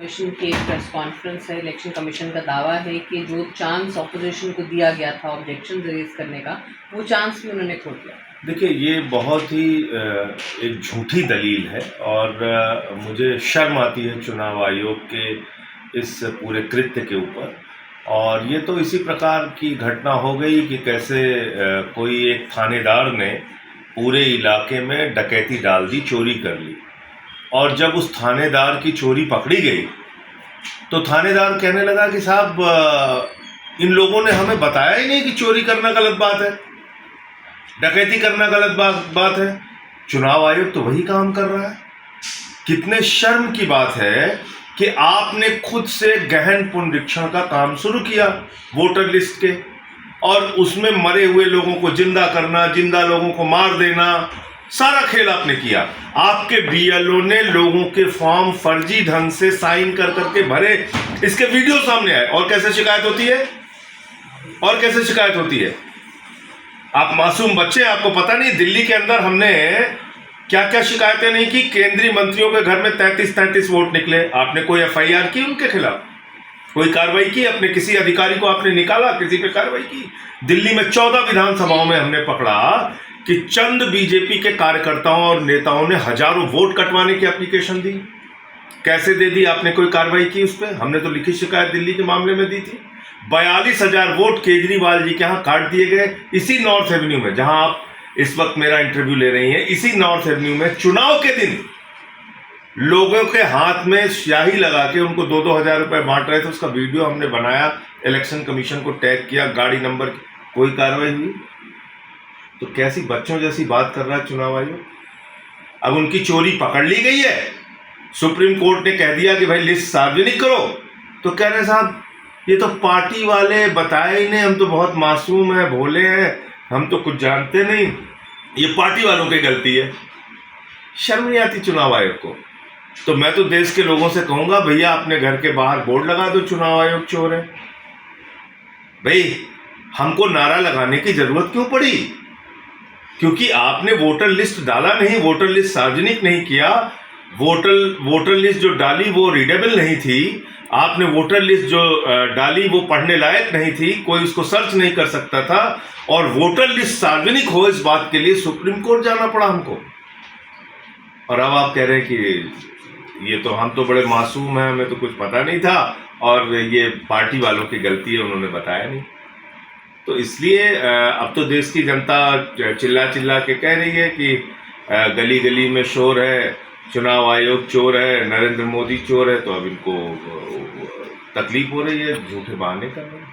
Opposition की एक press conference है। इलेक्शन कमीशन का दावा है कि जो चांस ऑपोजिशन को दिया गया था ऑब्जेक्शन रेज करने का, वो चांस भी उन्होंने खो दिया। देखिए, ये बहुत ही एक झूठी दलील है और मुझे शर्म आती है चुनाव आयोग के इस पूरे कृत्य के ऊपर। और ये तो इसी प्रकार की घटना हो गई कि कैसे कोई एक थानेदार ने पूरे इलाके में डकैती डाल दी, चोरी कर ली। और जब उस थानेदार की चोरी पकड़ी गई तो थानेदार कहने लगा कि साहब, इन लोगों ने हमें बताया ही नहीं कि चोरी करना गलत बात है, डकैती करना गलत बात है। चुनाव आयोग तो वही काम कर रहा है। कितने शर्म की बात है कि आपने खुद से गहन पुनरीक्षण का काम शुरू किया वोटर लिस्ट के, और उसमें मरे हुए लोगों को जिंदा करना, जिंदा लोगों को मार देना, सारा खेल आपने किया। आपके बीएलओ ने लोगों के फॉर्म फर्जी ढंग से साइन कर करके भरे, इसके वीडियो सामने आए। और कैसे शिकायत होती है, और कैसे शिकायत होती है? आप मासूम बच्चे, आपको पता नहीं दिल्ली के अंदर हमने क्या क्या शिकायतें नहीं की। केंद्रीय मंत्रियों के घर में 33 वोट निकले, आपने कोई एफआईआर की उनके खिलाफ? कोई कार्रवाई की? अपने किसी अधिकारी को आपने निकाला, किसी पे कार्रवाई की? दिल्ली में 14 विधानसभाओं में हमने पकड़ा कि चंद बीजेपी के कार्यकर्ताओं और नेताओं ने हजारों वोट कटवाने की एप्लीकेशन दी। कैसे दे दी? आपने कोई कार्रवाई की उस पर? हमने तो लिखित शिकायत दिल्ली के मामले में दी थी। 42,000 वोट केजरीवाल जी के यहाँ काट दिए गए, इसी नॉर्थ एवेन्यू में जहां आप इस वक्त मेरा इंटरव्यू ले रही हैं। इसी नॉर्थ एवेन्यू में चुनाव के दिन लोगों के हाथ में स्याही लगा के उनको 2-2 हजार रुपए बांट रहे थे। उसका वीडियो हमने बनाया, इलेक्शन कमीशन को टैग किया, गाड़ी नंबर, कोई कार्रवाई हुई? तो कैसी बच्चों जैसी बात कर रहा है चुनाव आयोग। अब उनकी चोरी पकड़ ली गई है, सुप्रीम कोर्ट ने कह दिया कि भाई लिस्ट सार्वजनिक करो, तो कह रहे साहब ये तो पार्टी वाले बताए ही नहीं, हम तो बहुत मासूम हैं, भोले हैं, हम तो कुछ जानते नहीं, ये पार्टी वालों की गलती है। शर्म नहीं आती चुनाव आयोग को? तो मैं तो देश के लोगों से कहूंगा, भैया अपने घर के बाहर बोर्ड लगा दो, चुनाव आयोग चोर है। भाई हमको नारा लगाने की जरूरत क्यों पड़ी? क्योंकि आपने वोटर लिस्ट डाला नहीं, वोटर लिस्ट सार्वजनिक नहीं किया, वोटर लिस्ट जो डाली वो रीडेबल नहीं थी, आपने वोटर लिस्ट जो डाली वो पढ़ने लायक नहीं थी, कोई उसको सर्च नहीं कर सकता था, और वोटर लिस्ट सार्वजनिक हो इस बात के लिए सुप्रीम कोर्ट जाना पड़ा हमको। और अब आप कह रहे हैं कि ये तो हम तो बड़े मासूम हैं, हमें तो कुछ पता नहीं था, और ये पार्टी वालों की गलती है, उन्होंने बताया नहीं। तो इसलिए अब तो देश की जनता चिल्ला चिल्ला के कह रही है कि गली गली में शोर है, चुनाव आयोग चोर है, नरेंद्र मोदी चोर है। तो अब इनको तकलीफ हो रही है, झूठे बहाने कर रहे हैं।